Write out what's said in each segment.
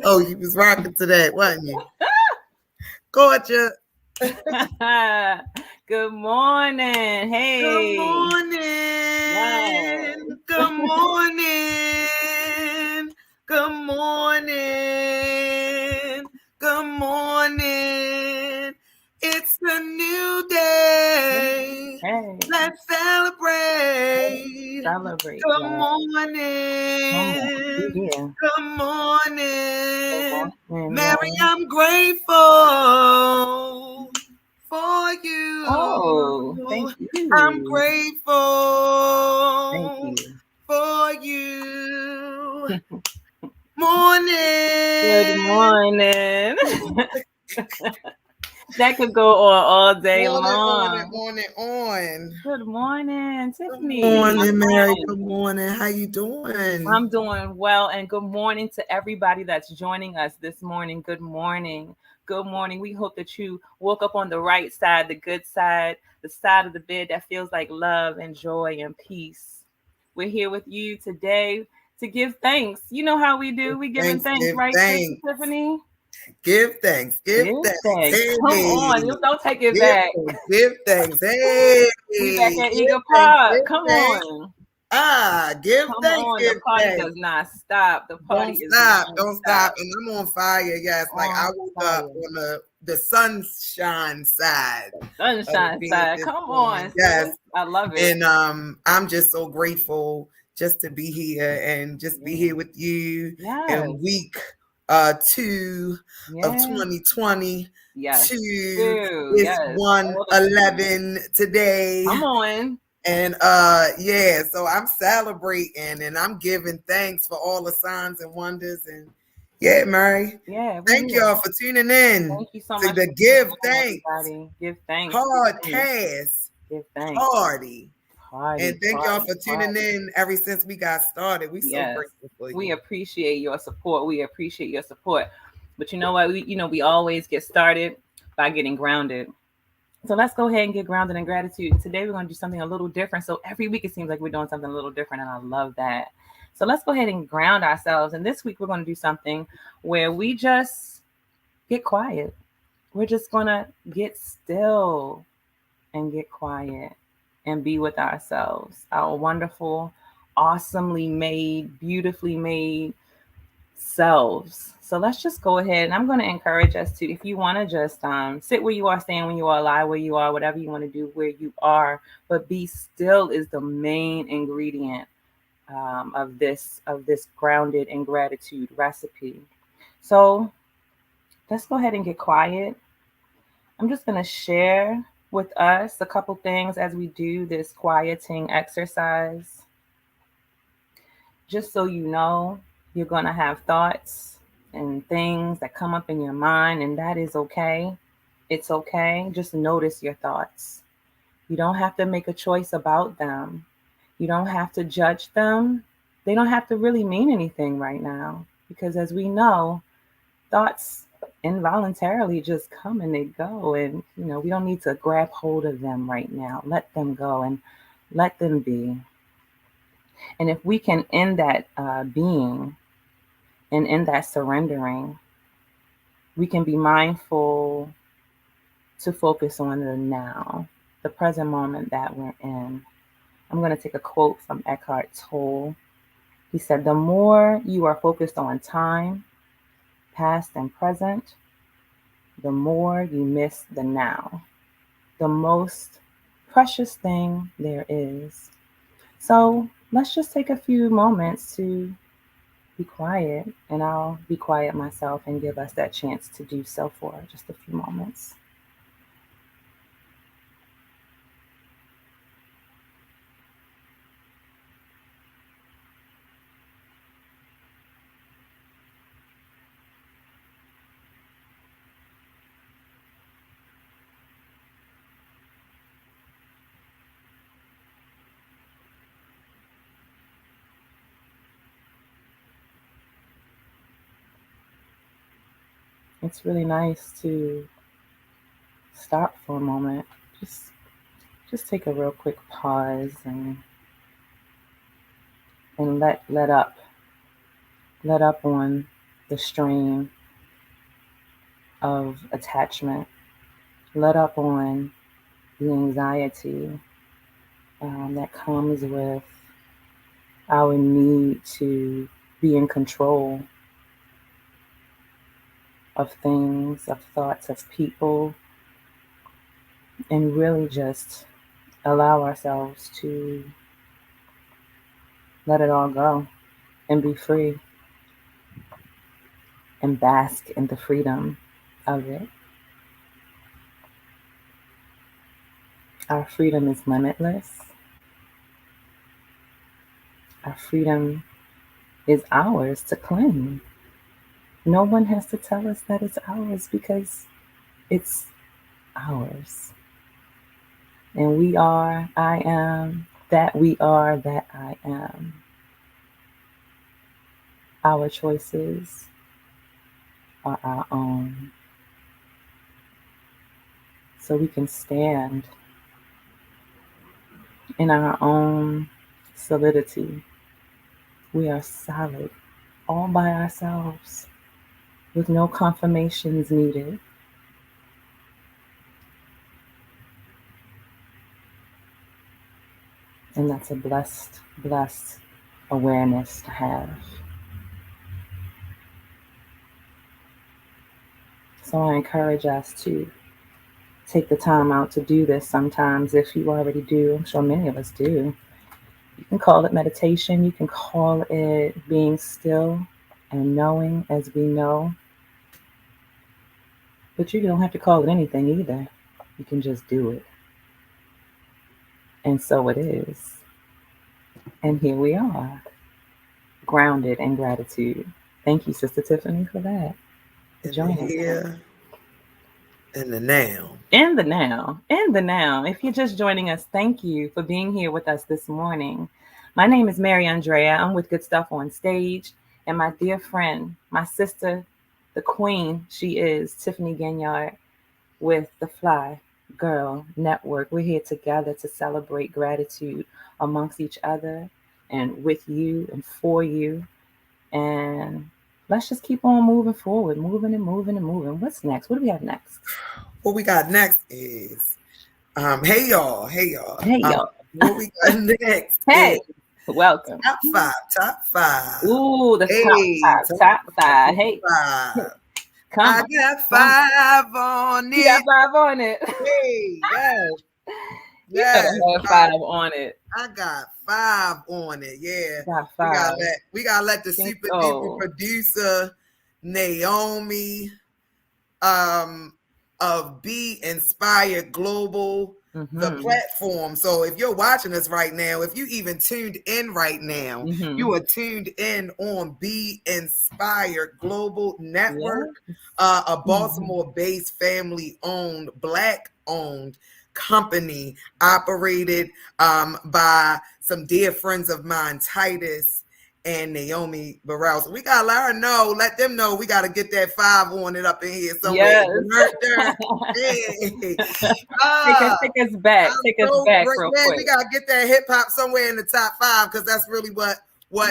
Oh, you was rocking to that, wasn't you? Gorgeous. Good morning. Good Hey. Yes. morning. Good morning. Good morning. Good morning. It's a new day. Hey. Let's celebrate. Celebrate. Good Yeah. Come on. We morning. here. Good Good morning. morning. Mary, Yeah. I'm grateful for Oh, thank you. I'm you. Thank grateful you. for you. Good Morning. morning. That could go on all day long. On. Good morning, Good Tiffany, my morning, Mary. friend. Good morning. How you doing? I'm doing well, and good morning to everybody that's joining us this morning. Good morning. Good morning. We hope that you woke up on the right side, the good side, the side of the bed that feels like love and joy and peace. We're here with you today to give thanks. You know how we do. We giving Thanks, thanks, give right, Sister thanks. Tiffany? Give thanks. Give Give thanks. thanks. Come Hey. on. You don't take it Give back. thanks. Give thanks. Hey. We back at Give Eagle thanks. Park. Give Come thanks. on. Give Come thanks. on. The Give party thanks. does not stop. The party Don't is stop. Don't stop. non-stop. And I'm on fire. Yes. Like I On woke up fire. on the sunshine side of Sunshine being side. this Come on, morning. Yes. sis. I love it. And I'm just so grateful just to be here and just be here with you in Yes. week 2 of Yeah. 2020. Yes. Two Ew, is yes. All the things. 111 today. Come on. And yeah, so I'm celebrating and I'm giving thanks for all the signs and wonders. And yeah, Mary, Yeah, we thank here. y'all for tuning in Thank you so to much the for tuning Give in, Thanks everybody. Give thanks. Give thanks. podcast Give thanks. party. And Party, thank y'all party, for tuning party. in ever since we got started. We so Yes. grateful for We you. appreciate your support. We appreciate your support. But you know what? We always get started by getting grounded. So let's go ahead and get grounded in gratitude. And today we're going to do something a little different. So every week it seems like we're doing something a little different, and I love that. So let's go ahead and ground ourselves. And this week we're going to do something where we just get quiet. We're just going to get still and get quiet and be with ourselves, our wonderful, awesomely made, beautifully made selves. So let's just go ahead, and I'm going to encourage us to, if you want to just sit where you are, stand when you are, lie where you are, whatever you want to do where you are, but be still is the main ingredient of this grounded in gratitude recipe. So let's go ahead and get quiet. I'm just going to share with us a couple things as we do this quieting exercise. Just so you know, you're going to have thoughts and things that come up in your mind, and that is okay. It's okay. Just notice your thoughts. You don't have to make a choice about them. You don't have to judge them. They don't have to really mean anything right now, because as we know, thoughts involuntarily just come and they go, and we don't need to grab hold of them right now. Let them go and let them be. And if we can end that being and in that surrendering, we can be mindful to focus on the now, the present moment that we're in. I'm going to take a quote from Eckhart Tolle. He said, "The more you are focused on time, past and present, the more you miss the now, the most precious thing there is." So let's just take a few moments to be quiet, and I'll be quiet myself and give us that chance to do so for just a few moments. It's really nice to stop for a moment. Just take a real quick pause and let up on the strain of attachment. Let up on the anxiety that comes with our need to be in control of things, of thoughts, of people, and really just allow ourselves to let it all go and be free and bask in the freedom of it. Our freedom is limitless. Our freedom is ours to claim. No one has to tell us that it's ours because it's ours. And we are, I am, that we are, that I am. Our choices are our own. So we can stand in our own solidity. We are solid all by ourselves with no confirmations needed. And that's a blessed awareness to have. So I encourage us to take the time out to do this sometimes if you already do. I'm sure many of us do. You can call it meditation. You can call it being still and knowing as we know. But you don't have to call it anything either. You can just do it. And so it is. And here we are, grounded in gratitude. Thank you, Sister Tiffany, for that. In the here, in the now. In the now. In the now. If you're just joining us, thank you for being here with us this morning. My name is Mary Andrea. I'm with Good Stuff on Stage. And my dear friend, my sister, the queen, she is Tiffany Ginyard with the Fly Girl Network. We're here together to celebrate gratitude amongst each other and with you and for you. And let's just keep on moving forward, moving and moving and moving. What's next? What do we have next? What we got next is, hey y'all. Hey y'all. What we got next Hey, is welcome. Top five. Ooh, the top five. Hey, come I on. got 5 on it. You got 5 on it. Hey, yes. You have 5 on it. I got 5 on it. Yeah. Got 5. We gotta let the super duper producer Naomi of Be Inspired Global, the platform. So if you're watching us right now, if you even tuned in right now, you are tuned in on Be Inspired Global Network, a Baltimore-based family-owned, Black-owned company operated by some dear friends of mine, Titus and Naomi Burrell. So we gotta let them know we gotta get that 5 on it up in here somewhere. Yes. Hey. Take us back. Take us back real quick. We gotta get that hip hop somewhere in the top 5 because that's really what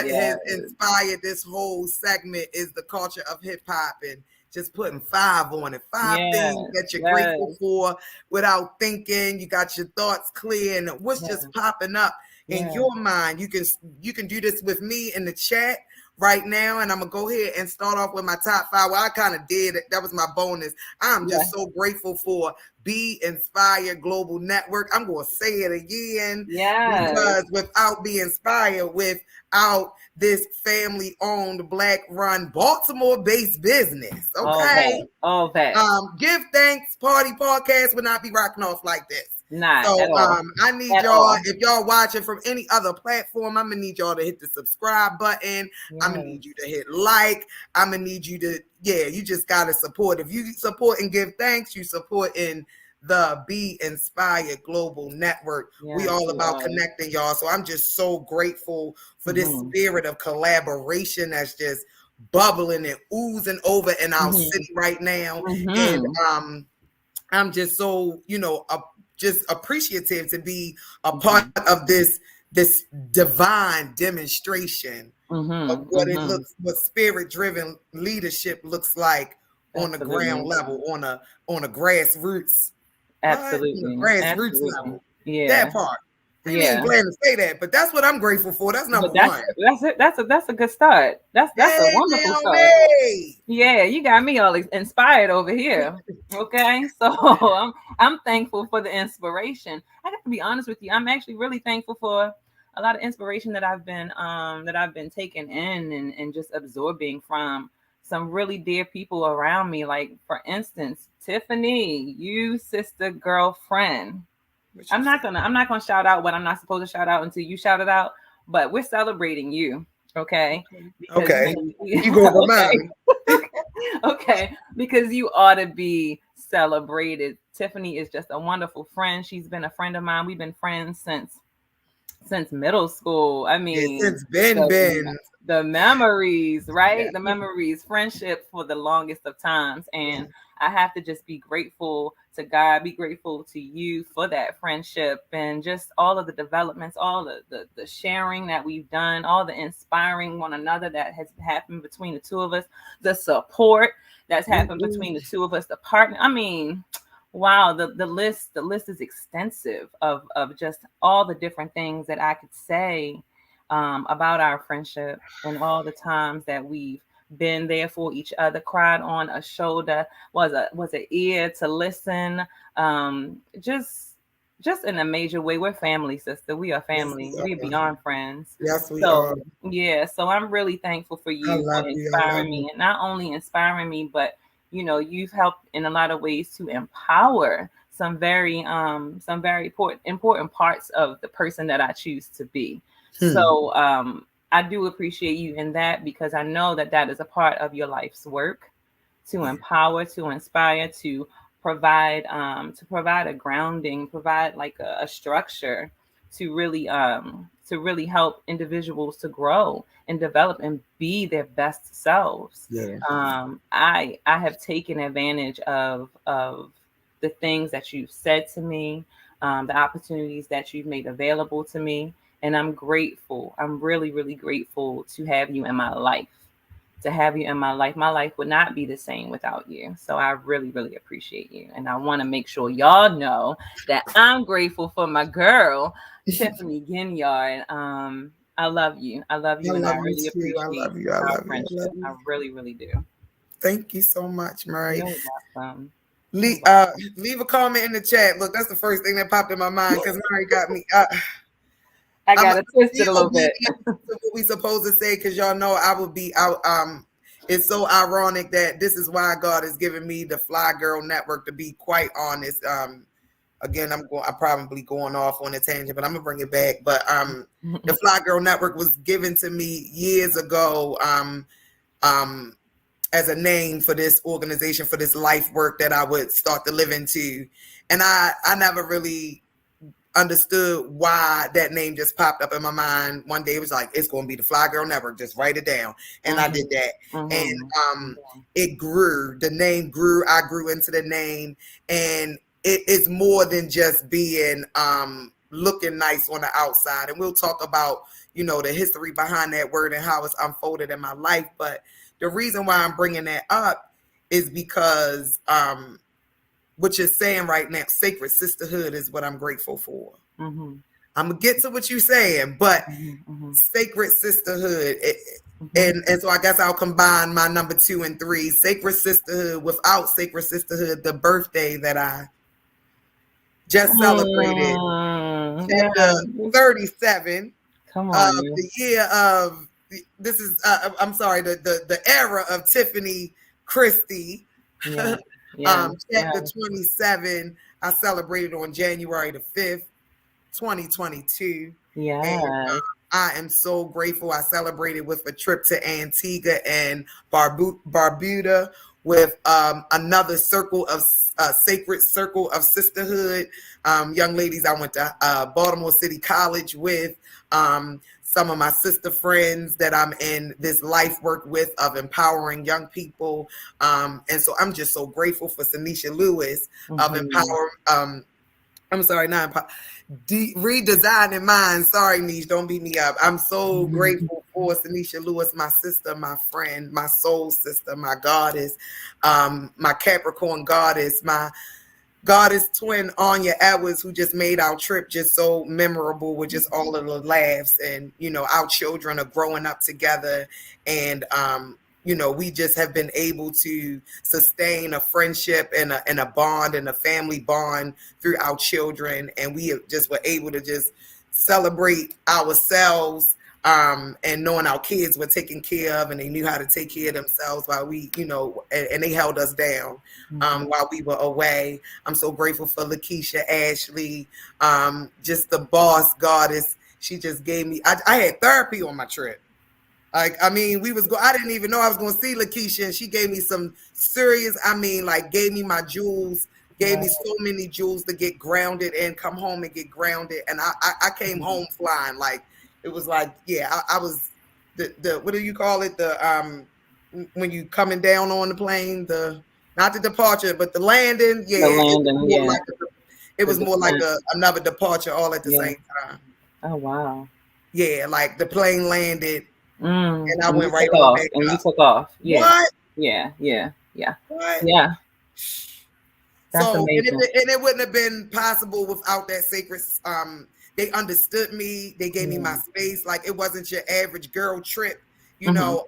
has inspired this whole segment is the culture of hip hop and just putting 5 on it. 5 things that you're grateful for without thinking. You got your thoughts clear and what's just popping up in your mind. You can do this with me in the chat right now, and I'm gonna go ahead and start off with my top 5. Well, I kind of did it. That was my bonus. I'm just so grateful for Be Inspired Global Network. I'm gonna say it again, because without Be Inspired, without this family-owned, Black-run, Baltimore-based business, okay, all that. Give Thanks Party Podcast would not be rocking off like this. Not so at all. I need y'all, if y'all watching from any other platform, I'm gonna need y'all to hit the subscribe button. I'm gonna need you to hit like. I'm gonna need you to, you just gotta support. If you support and give thanks, you support in the Be Inspired Global Network. We all about connecting, y'all. So I'm just so grateful for this spirit of collaboration that's just bubbling and oozing over in our city right now. And I'm just so, just appreciative to be a part of this this divine demonstration of what it looks, what spirit-driven leadership looks like on the ground level, on a grassroots, absolutely, grassroots level. Yeah, that part. I ain't even plan to say that, but that's what I'm grateful for. That's number one. That's a good start. That's a wonderful start. Yeah, you got me all inspired over here. Okay, so I'm thankful for the inspiration. I got to be honest with you. I'm actually really thankful for a lot of inspiration that I've been taking in and just absorbing from some really dear people around me. Like, for instance, Tiffany, you sister girlfriend. I'm not gonna shout out what I'm not supposed to shout out until you shout it out, but we're celebrating you, okay? Because, okay. You go remind me. Okay, because you ought to be celebrated. Tiffany is just a wonderful friend. She's been a friend of mine. We've been friends since middle school. I mean, it's been the memories, right? Yeah. The memories, friendship for the longest of times. And I have to just be grateful to God, be grateful to you for that friendship and just all of the developments, all the sharing that we've done, all the inspiring one another that has happened between the two of us, the support that's happened between the two of us, the partner. I mean, wow, the list is extensive of just all the different things that I could say about our friendship and all the times that we've been there for each other, cried on a shoulder, was an ear to listen, just in a major way. We're family, sister. We are family. We're beyond friends. Yes, we are. Yeah, so I'm really thankful for you for inspiring me, and not only inspiring me, but you know, you've helped in a lot of ways to empower some very important parts of the person that I choose to be. So I do appreciate you in that, because I know that is a part of your life's work, to empower, to inspire, to provide a grounding, provide like a structure to really help individuals to grow and develop and be their best selves. Yeah. I have taken advantage of the things that you've said to me, the opportunities that you've made available to me. And I'm grateful. I'm really, really grateful to have you in my life. My life would not be the same without you. So I really, really appreciate you. And I want to make sure y'all know that I'm grateful for my girl, Tiffany Ginyard. I love you. I love you. And I really appreciate our friendship. I really, really do. Thank you so much, Murray. You're welcome. Leave a comment in the chat. Look, that's the first thing that popped in my mind, because Murray got me. I gotta twist it a little bit. What we supposed to say, because y'all know I would be out. It's so ironic that this is why God has given me the Fly Girl Network, to be quite honest. Again, I'm probably going off on a tangent, but I'm gonna bring it back. But the Fly Girl Network was given to me years ago as a name for this organization, for this life work that I would start to live into. And I never really understood why that name just popped up in my mind. One day it was like, it's going to be the Fly Girl Network. Just write it down. And I did that. And it grew. The name grew. I grew into the name. And it's more than just being looking nice on the outside. And we'll talk about, you know, the history behind that word and how it's unfolded in my life. But the reason why I'm bringing that up is because what you're saying right now, sacred sisterhood, is what I'm grateful for. I'm gonna get to what you're saying, but sacred sisterhood, and so I guess I'll combine my number 2 and 3. Sacred sisterhood. Without sacred sisterhood, the birthday that I just celebrated, chapter 37 of the year of this is I'm sorry, the era of Tiffany Christie. Chapter 27, I celebrated on January the 5th, 2022. And I am so grateful. I celebrated with a trip to Antigua and Barbuda with another circle of sacred circle of sisterhood. Young ladies I went to Baltimore City College with, some of my sister friends that I'm in this life work with of empowering young people. And so I'm just so grateful for Sanisha Lewis of I'm sorry, redesigning mine. Sorry, Niche, don't beat me up. I'm so grateful for Sanisha Lewis, my sister, my friend, my soul sister, my goddess, my Capricorn goddess, my goddess twin Anya Edwards, who just made our trip just so memorable with just all of the laughs. And our children are growing up together, and we just have been able to sustain a friendship and a bond and a family bond through our children. And we just were able to just celebrate ourselves, and knowing our kids were taken care of and they knew how to take care of themselves while we, and they held us down while we were away. I'm so grateful for Lakeisha Ashley, just the boss goddess. She just gave me, I had therapy on my trip. Like, I mean, I didn't even know I was going to see Lakeisha, and she gave me some serious, gave me my jewels, gave me so many jewels to get grounded and come home and get grounded. And I came home flying. Like, it was like, yeah, I was the what do you call it? The, when you coming down on the plane, not the departure, but the landing. Yeah. It was more like another departure all at the same time. Oh, wow. Yeah. Like the plane landed. And I went right on back and you took off. Yeah. What? Yeah. What? Yeah. That's so amazing. And it wouldn't have been possible without that sacred. They understood me. They gave me my space. Like, it wasn't your average girl trip. Your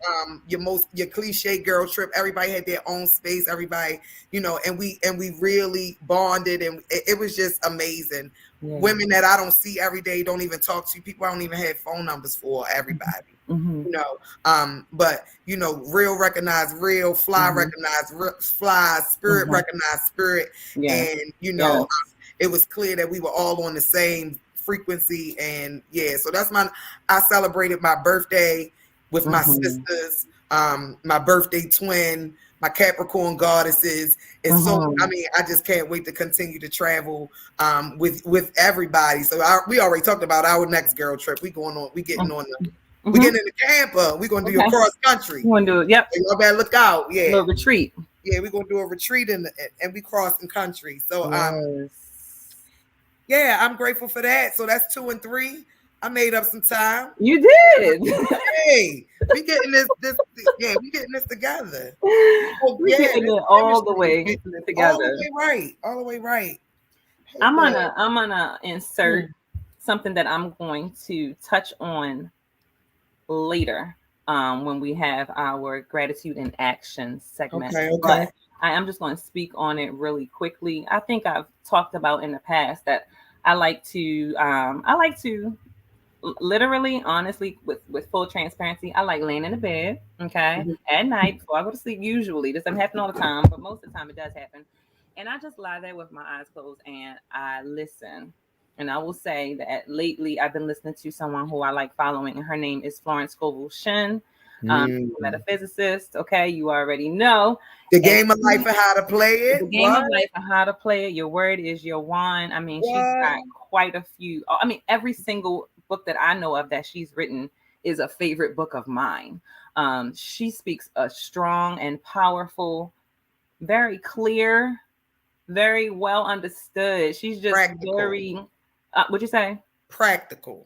cliche girl trip. Everybody had their own space. Everybody, and we really bonded, and it was just amazing. Yeah. Women that I don't see every day, don't even talk to, people I don't even have phone numbers for, everybody. But real recognize real, fly recognize fly, spirit recognize spirit. And it was clear that we were all on the same frequency. And so I celebrated my birthday with my sisters, my birthday twin, my Capricorn goddesses. And so, I just can't wait to continue to travel with everybody. So we already talked about our next girl trip. We getting on the we're getting in the camper. We're gonna do a cross country. We're gonna do it. Yep. So y'all better look out. Yeah. A little retreat. Yeah, we're gonna do a retreat and we crossing country. So yeah, I'm grateful for that. So that's 2 and 3. I made up some time. You did. Hey, we getting this. We getting this together. We're getting it all the way together. All the way right. Hey, I'm gonna insert something that I'm going to touch on later when we have our gratitude in action segment. Okay. But I am just going to speak on it really quickly. I think I've talked about in the past that I like to literally, honestly, with full transparency, I like laying in the bed, at night before I go to sleep. Usually, this doesn't happen all the time, but most of the time it does happen. And I just lie there with my eyes closed and I listen. And I will say that lately I've been listening to someone who I like following, and her name is Florence Scovel-Shin, metaphysicist. Okay, you already know. The Game of Life and How to Play It. The Game of Life and How to Play It. Your Word is Your Wine. I mean, she's got quite a few. I mean, every single book that I know of that she's written is a favorite book of mine. She speaks a strong and powerful, very clear, very well understood. She's just very... what'd you say? Practical.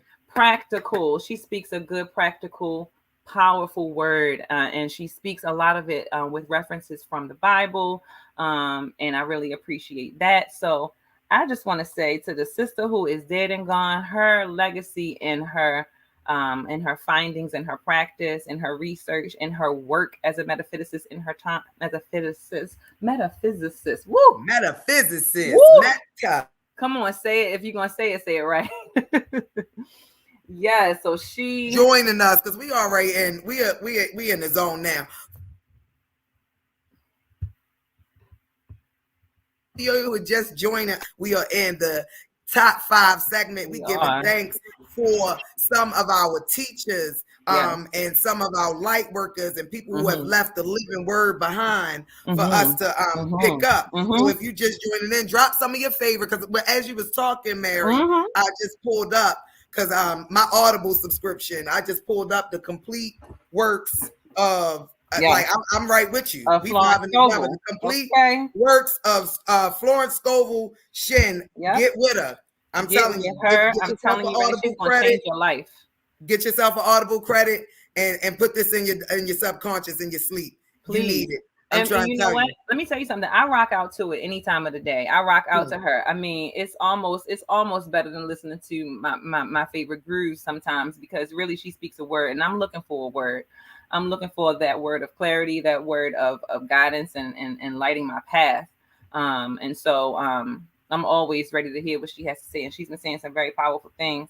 She speaks a good, practical, powerful word. And she speaks a lot of it with references from the Bible. And I really appreciate that. So I just want to say to the sister who is dead and gone, her legacy and her findings and her practice and her research and her work as a metaphysicist in her time as a metaphysicist. Woo! Metaphysicist. Woo! Come on, say it. If you're gonna say it right. Yeah. So she joining us because we already in. We in the zone now. You were just joining. We are in the top 5 segment. We give thanks for some of our teachers, and some of our light workers and people who have left the living word behind for us to pick up. So if you just joining in, drop some of your favorite, because as you was talking, Mary, I just pulled up because my Audible subscription, I just pulled up the complete works of Like I'm right with you. We having the complete works of Florence Scovel Shin. Get with her. I'm telling you. Get yourself an audible credit. Change your life. Get yourself an audible credit and put this in your subconscious, in your sleep. Please. You need it. I'm trying to tell you. Let me tell you something. I rock out to it any time of the day. I rock out to her. I mean, it's almost better than listening to my favorite grooves sometimes, because really she speaks a word, and I'm looking for a word. I'm looking for that word of clarity, that word of guidance and lighting my path. And so I'm always ready to hear what she has to say. And she's been saying some very powerful things.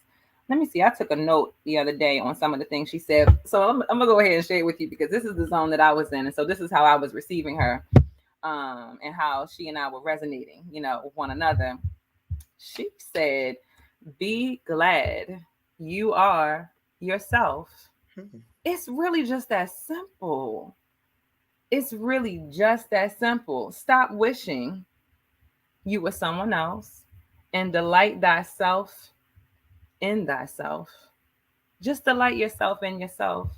Let me see. I took a note the other day on some of the things she said. So I'm going to go ahead and share it with you, because this is the zone that I was in. And so this is how I was receiving her, and how she and I were resonating, with one another. She said, be glad you are yourself. It's really just that simple. It's really just that simple. Stop wishing you were someone else and delight thyself in thyself. Just delight yourself in yourself.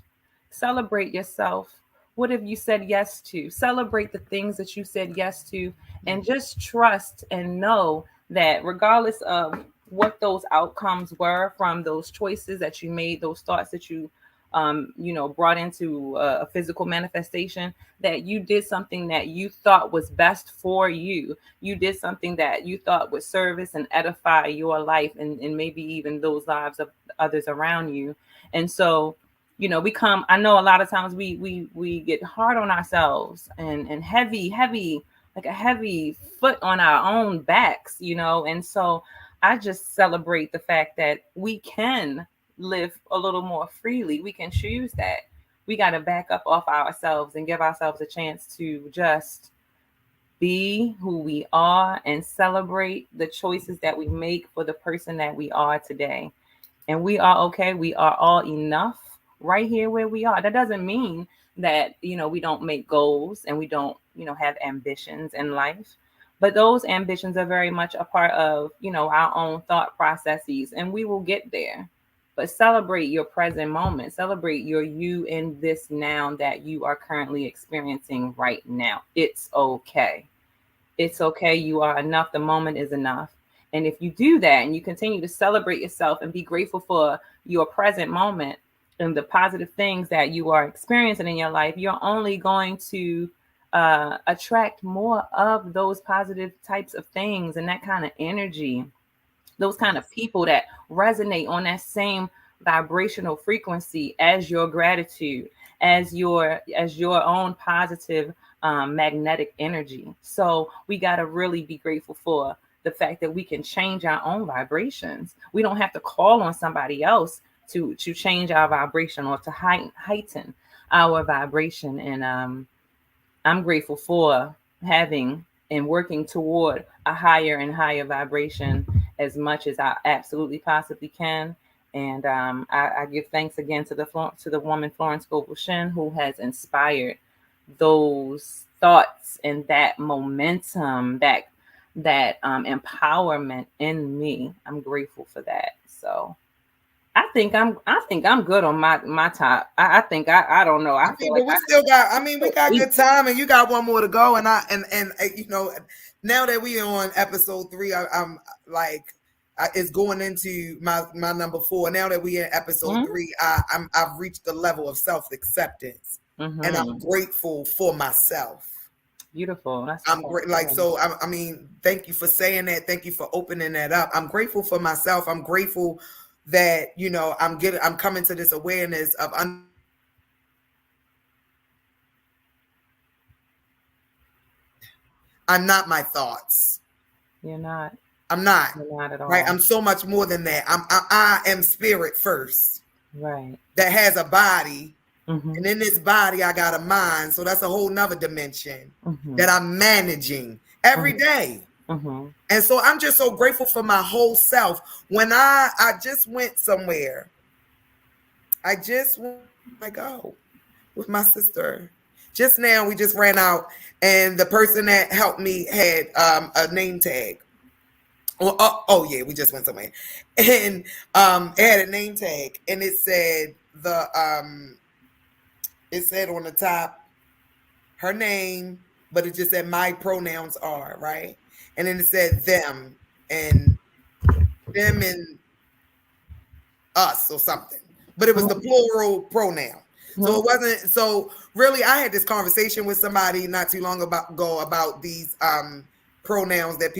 Celebrate yourself. What have you said yes to? Celebrate the things that you said yes to, and just trust and know that regardless of what those outcomes were from those choices that you made, those thoughts that you brought into a physical manifestation, that you did something that you thought was best for you. You did something that you thought would service and edify your life, and maybe even those lives of others around you. And so, I know a lot of times we get hard on ourselves and heavy, like a heavy foot on our own backs, and so I just celebrate the fact that we can live a little more freely. We can choose that. We got to back up off ourselves and give ourselves a chance to just be who we are and celebrate the choices that we make for the person that we are today. And we are okay. We are all enough right here where we are. That doesn't mean that, we don't make goals and we don't, have ambitions in life. But those ambitions are very much a part of, our own thought processes, and we will get there. But celebrate your present moment. Celebrate your you in this now that you are currently experiencing right now. It's okay. It's okay. You are enough. The moment is enough. And if you do that and you continue to celebrate yourself and be grateful for your present moment and the positive things that you are experiencing in your life, you're only going to attract more of those positive types of things and that kind of energy, those kind of people that resonate on that same vibrational frequency as your gratitude, as your own positive magnetic energy. So we got to really be grateful for the fact that we can change our own vibrations. We don't have to call on somebody else to change our vibration or to heighten our vibration. And I'm grateful for having and working toward a higher and higher vibration as much as I absolutely possibly can. And I give thanks again to the woman Florence Scovel Shin, who has inspired those thoughts and that momentum, that empowerment in me. I'm grateful for that. So I think I'm good on my top. I think I don't know. I feel like we still got. We got good time, and you got one more to go. And now that we are on episode 3, I'm like, it's going into my number 4. Now that we in episode 3, I've reached the level of self-acceptance, and I'm grateful for myself. Beautiful. I'm great. Like, so thank you for saying that. Thank you for opening that up. I'm grateful for myself. I'm grateful that I'm coming to this awareness of I'm not my thoughts. You're not. I'm not. You're not at all. Right. I'm so much more than that. I am spirit first. Right. That has a body. And in this body, I got a mind. So that's a whole nother dimension that I'm managing every day. And so I'm just so grateful for my whole self. When I just went somewhere, with my sister. Just now, we just ran out, and the person that helped me had a name tag. Yeah, we just went somewhere, and it had a name tag, and it said it said on the top, her name, but it just said my pronouns are, right? And then it said them and us or something. But it was the plural pronoun. So it wasn't, so really I had this conversation with somebody not too long ago about these pronouns that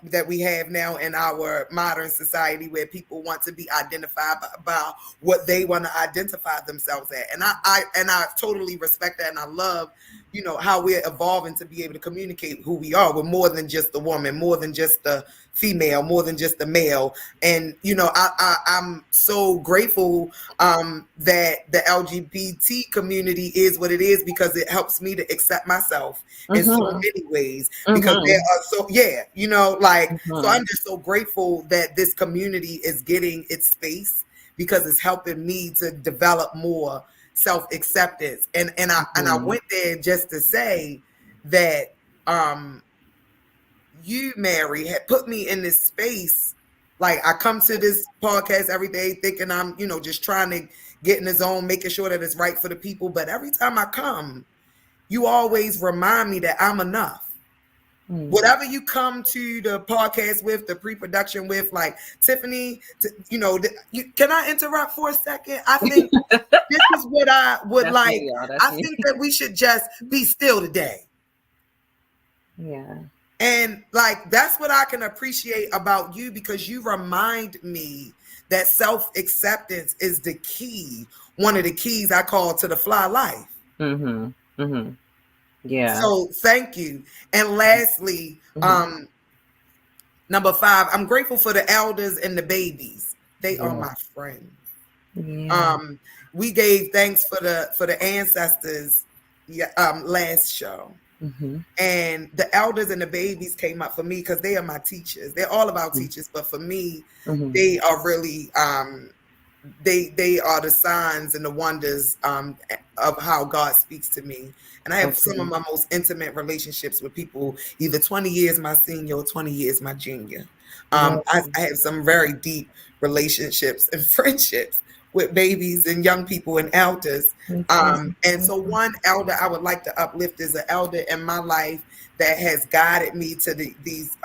that we have now in our modern society, where people want to be identified by what they want to identify themselves at. And I totally respect that, and I love, you know, how we're evolving to be able to communicate who we are. We're more than just the woman, more than just the female, more than just the male. And you know, I'm so grateful that the LGBT community is what it is, because it helps me to accept myself in so many ways, because there are so, you know, like, so I'm just so grateful that this community is getting its space, because it's helping me to develop more self-acceptance. And I went there just to say that you, Mary, had put me in this space. Like, I come to this podcast every day thinking I'm, you know, just trying to get in the zone, making sure that it's right for the people. But every time I come, you always remind me that I'm enough. Whatever you come to the podcast with, the pre-production with, like Tiffany, you know, can I interrupt for a second? I think this is what I would like. I think that we should just be still today. Yeah. And like, that's what I can appreciate about you, because you remind me that self-acceptance is the key, one of the keys I call to the fly life. Yeah. So thank you. And lastly, number 5, I'm grateful for the elders and the babies. They are my friends. Yeah. We gave thanks for the ancestors last show. And the elders and the babies came up for me because they are my teachers. They're all of our teachers, but for me, they are really they are the signs and the wonders of how God speaks to me. And I have some of my most intimate relationships with people, either 20 years my senior or 20 years my junior. I have some very deep relationships and friendships with babies and young people and elders. And so one elder I would like to uplift is an elder in my life that has guided me to these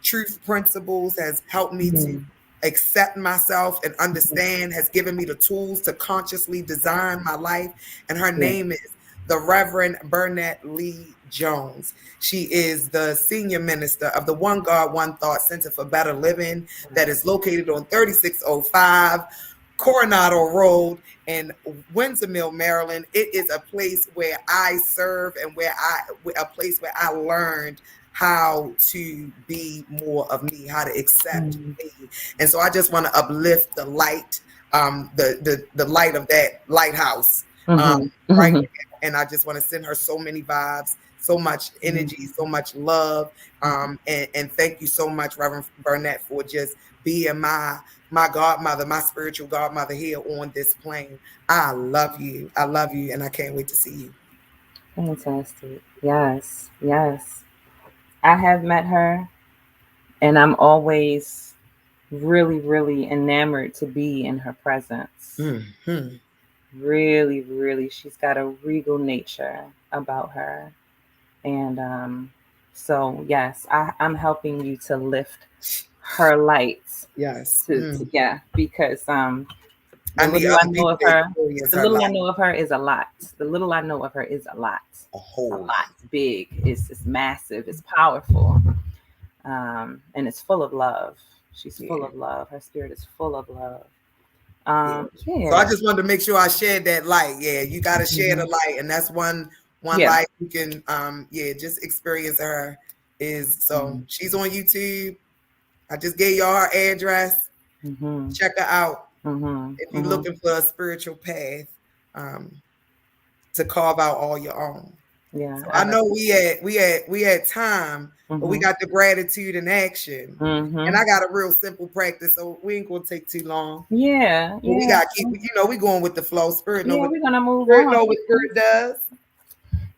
truth principles, has helped me to accept myself and understand, has given me the tools to consciously design my life. And her name is the Reverend Burnett Lee Jones. She is the senior minister of the One God, One Thought Center for Better Living that is located on 3605 Coronado Road in Windsor Mill, Maryland. It is a place where I serve and a place where I learned how to be more of me, how to accept me. And so I just want to uplift the light, the light of that lighthouse, right now. And I just want to send her so many vibes, so much energy, so much love. And thank you so much, Reverend Burnett, for just being my godmother, my spiritual godmother here on this plane. I love you. I love you. And I can't wait to see you. Fantastic. Yes. Yes. I have met her, and I'm always really, really enamored to be in her presence. Really, really, she's got a regal nature about her. And so, yes, I'm helping you to lift her lights. Yes. Because the little I know of her, I know of her is a lot. The little I know of her is a lot. A whole lot. It's big. It's massive. It's powerful. And it's full of love. She's full of love. Her spirit is full of love. So I just wanted to make sure I shared that light. Yeah, you got to share the light, and that's one light you can just experience her is. So she's on YouTube. I just gave y'all her address. Check her out if you're looking for a spiritual path to carve out all your own. Yeah, so I know we had time, but we got the gratitude in action, and I got a real simple practice, so we ain't gonna take too long. Yeah. We gotta keep, we going with the flow. Spirit know we're gonna move Spirit on. know what Spirit does.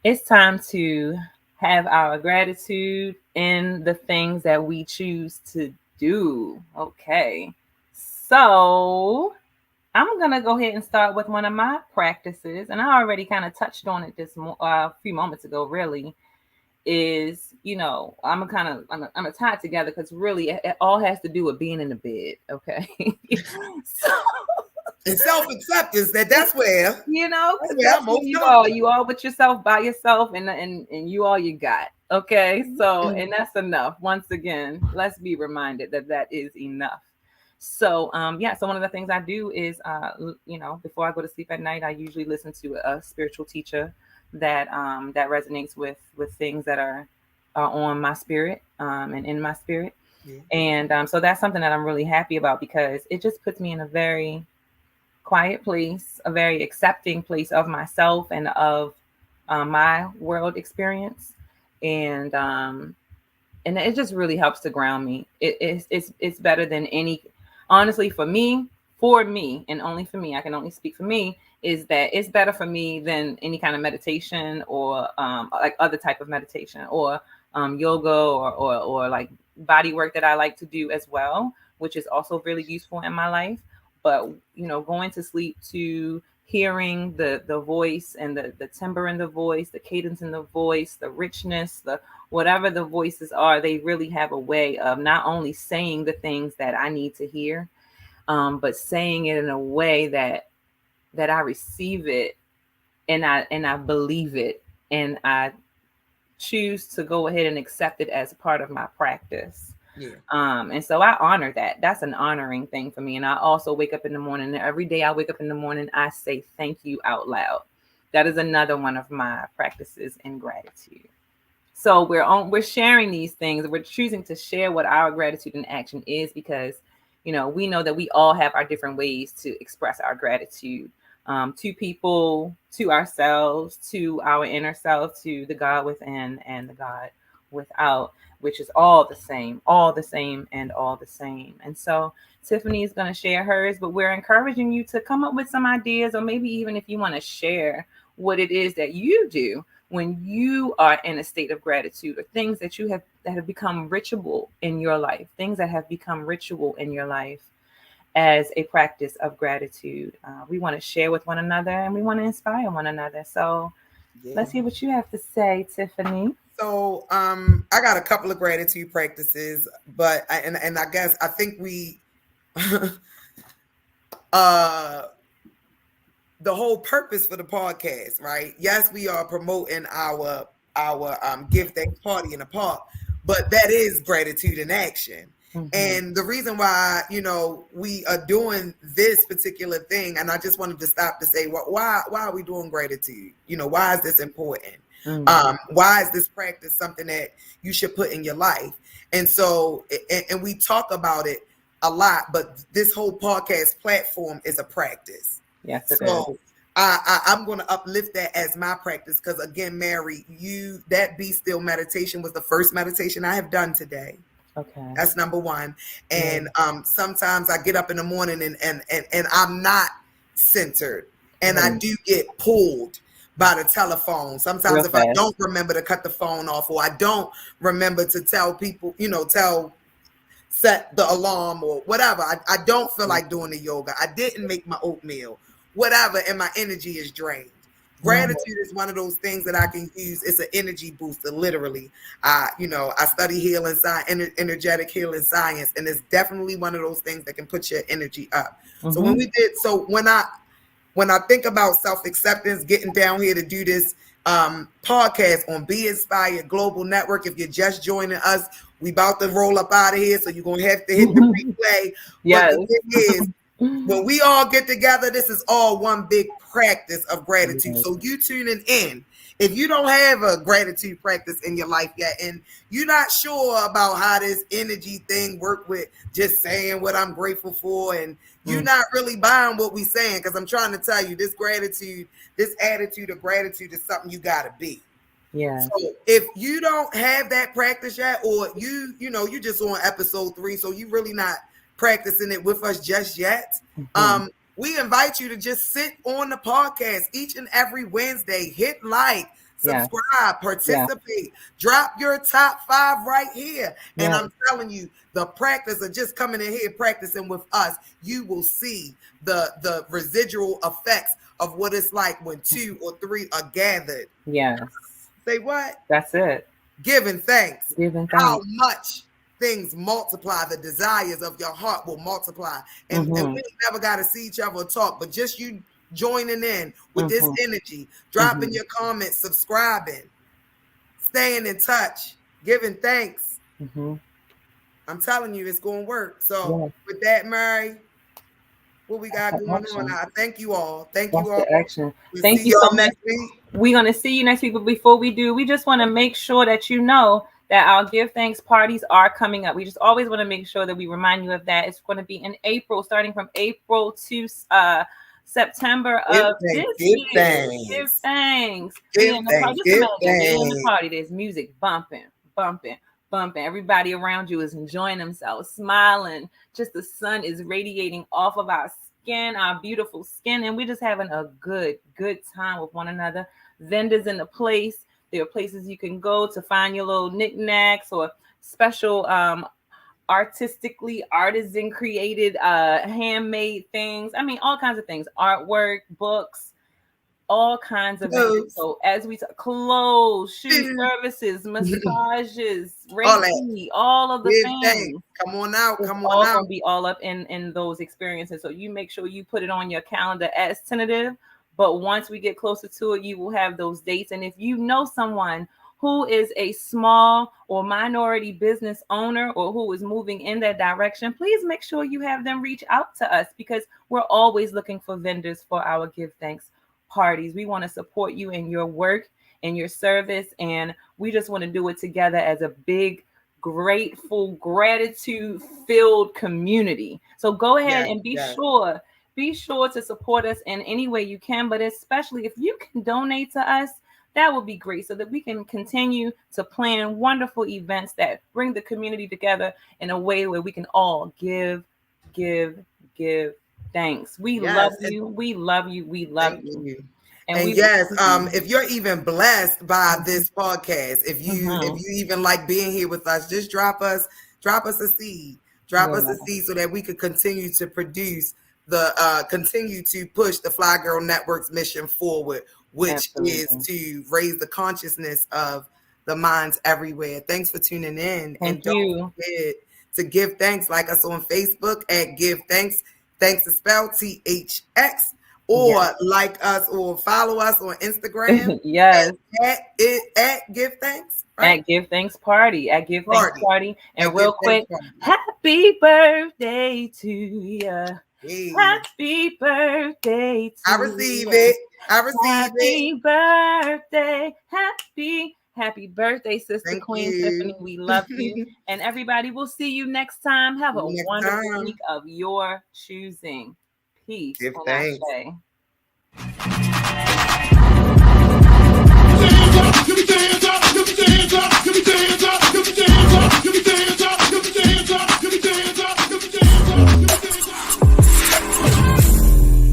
It's time to have our gratitude in the things that we choose to do. Okay, so I'm going to go ahead and start with one of my practices. And I already kind of touched on it a few moments ago, really, is, I'm gonna tie it together because really it all has to do with being in the bed. Okay. So and self-acceptance, that's where you all with yourself, by yourself, and you all you got. Okay. So, and that's enough. Once again, let's be reminded that is enough. So, so one of the things I do is, before I go to sleep at night, I usually listen to a spiritual teacher that resonates with things that are on my spirit, and in my spirit. Yeah. And so that's something that I'm really happy about, because it just puts me in a very quiet place, a very accepting place of myself and of my world experience. And it just really helps to ground me. It's better than any, honestly, for me, and only for me, I can only speak for me, is that it's better for me than any kind of meditation or like other type of meditation or yoga or like body work that I like to do as well, which is also really useful in my life. But, going to sleep to hearing the voice and the timbre in the voice, the cadence in the voice, the richness, the whatever the voices are, they really have a way of not only saying the things that I need to hear, but saying it in a way that I receive it and I believe it, and I choose to go ahead and accept it as part of my practice. Yeah. And so I honor that. That's an honoring thing for me. And I also wake up in the morning, and every day I wake up in the morning, I say thank you out loud. That is another one of my practices in gratitude. So we're sharing these things. We're choosing to share what our gratitude in action is, because, we know that we all have our different ways to express our gratitude, to people, to ourselves, to our inner self, to the God within and the God without, which is all the same, and all the same. And so Tiffany is going to share hers, but we're encouraging you to come up with some ideas, or maybe even if you want to share what it is that you do when you are in a state of gratitude, or things that have become ritual in your life, as a practice of gratitude. We want to share with one another, and we want to inspire one another. So let's hear what you have to say, Tiffany. So I got a couple of gratitude practices, but I guess I think we the whole purpose for the podcast, right? Yes, we are promoting our Give Thanks Party in the Park, but that is gratitude in action. Mm-hmm. And the reason why, we are doing this particular thing, and I just wanted to stop to say, why are we doing gratitude? Why is this important? Mm-hmm. Why is this practice something that you should put in your life? And so, and we talk about it a lot, but this whole podcast platform is a practice. Yes, so I'm going to uplift that as my practice, because again, Mary, that Be Still meditation was the first meditation I have done today. Okay, that's number one. And sometimes I get up in the morning and I'm not centered, and I do get pulled by the telephone. Sometimes if I don't remember to cut the phone off, or I don't remember to tell people, set the alarm or whatever, I don't feel like doing the yoga. I didn't make my oatmeal, whatever, and my energy is drained. Gratitude is one of those things that I can use. It's an energy booster, literally. I study healing science, energetic healing science, and it's definitely one of those things that can put your energy up. Mm-hmm. So when I think about self-acceptance, getting down here to do this podcast on Be Inspired Global Network, if you're just joining us, we about to roll up out of here, so you're going to have to hit the replay. Yes. But the thing is, when we all get together, this is all one big practice of gratitude. Mm-hmm. So you tuning in, if you don't have a gratitude practice in your life yet, and you're not sure about how this energy thing work with just saying what I'm grateful for, and you're not really buying what we saying, because I'm trying to tell you, this gratitude, this attitude of gratitude is something you got to be. Yeah. So if you don't have that practice yet, or you just on episode 3, so you really not practicing it with us just yet, we invite you to just sit on the podcast each and every Wednesday, hit like, subscribe, participate, drop your top 5 right here. And I'm telling you, the practice of just coming in here practicing with us, you will see the residual effects of what it's like when 2 or 3 are gathered. Yes. Say what? That's it. Giving thanks. Giving thanks. How much things multiply, the desires of your heart will multiply. And we never got to see each other or talk, but just you joining in with this energy, dropping your comments, subscribing, staying in touch, giving thanks. I'm telling you, it's going to work. So with that, Mary, what we got going on now? Thank you all. Thank you all. Action. Thank you so much. We're going to see you next week. But before we do, we just want to make sure that you know that our Give Thanks parties are coming up. We just always want to make sure that we remind you of that. It's going to be in April, starting from April to September of this year. Give thanks. Give thanks. Just imagine being in the party. There's music bumping. Everybody around you is enjoying themselves, smiling. Just the sun is radiating off of our skin, our beautiful skin, and we're just having a good time with one another. Vendors in the place. There are places you can go to find your little knickknacks or special artistically artisan created handmade things. I mean, all kinds of things, artwork, books, all kinds of things. So as we talk, clothes, shoe services, massages, Reiki, all of the things. Come on out. Gonna be all up in those experiences. So you make sure you put it on your calendar as tentative. But once we get closer to it, you will have those dates. And if you know someone who is a small or minority business owner or who is moving in that direction, please make sure you have them reach out to us, because we're always looking for vendors for our Give Thanks parties. We want to support you in your work and your service. And we just want to do it together as a big, grateful, gratitude-filled community. So go ahead and be sure to support us in any way you can, but especially if you can donate to us, that would be great, so that we can continue to plan wonderful events that bring the community together in a way where we can all give thanks. We love you. We love you. We love you. And if you're even blessed by this podcast, if you even like being here with us, just drop us a seed. Drop us a seed so that we could continue to produce continue to push the Fly Girl Network's mission forward, which is to raise the consciousness of the minds everywhere. Thanks for tuning in. Don't forget to give thanks. Like us on Facebook at Give Thanks. Thanks is spelled THX. Or like us or follow us on Instagram. At Give Thanks. Right? At Give Thanks Party. At Give Thanks Party. And real quick, happy birthday to you. Hey. Happy birthday to I receive it. Happy birthday. Happy birthday, Sister Queen Tiffany. We love you. And everybody, we'll see you next time. Have a wonderful week of your choosing. Peace. Give thanks.